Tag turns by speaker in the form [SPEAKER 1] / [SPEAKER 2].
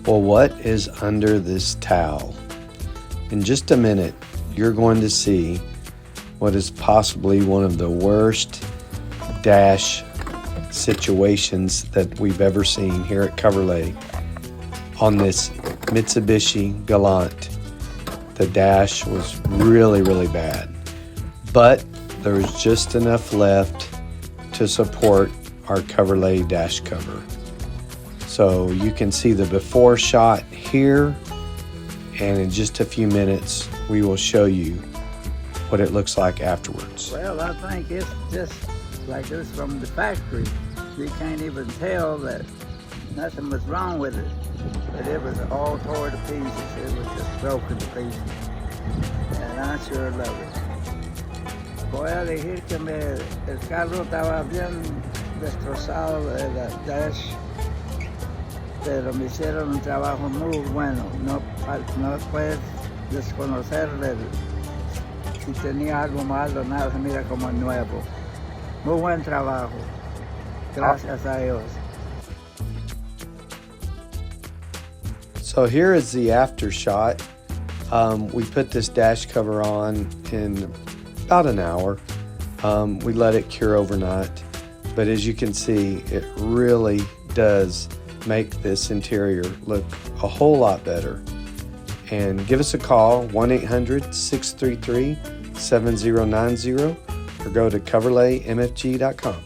[SPEAKER 1] Well, what is under this towel? In just a minute, you're going to see what is possibly one of the worst dash situations that we've ever seen here at Coverlay on this Mitsubishi Galant. The dash was really, really bad, but there was just enough left to support our Coverlay dash cover. So you can see the before shot here, and in just a few minutes we will show you what it looks like afterwards.
[SPEAKER 2] Well, I think it's just like this from the factory. You can't even tell that nothing was wrong with it, but it was all torn to pieces. It was just broken to pieces, and I sure love it. Voy a decir que el carro estaba bien destrozado de la dash, pero me hicieron un trabajo muy bueno. No puedes desconocerle si tenía algo malo, nada, se mira como nuevo. Muy buen trabajo. Gracias a Dios.
[SPEAKER 1] So here is the after shot. We put this dash cover on in about an hour. We let it cure overnight, but as you can see, it really does make this interior look a whole lot better. And give us a call, 1-800-633-7090, or go to coverlaymfg.com.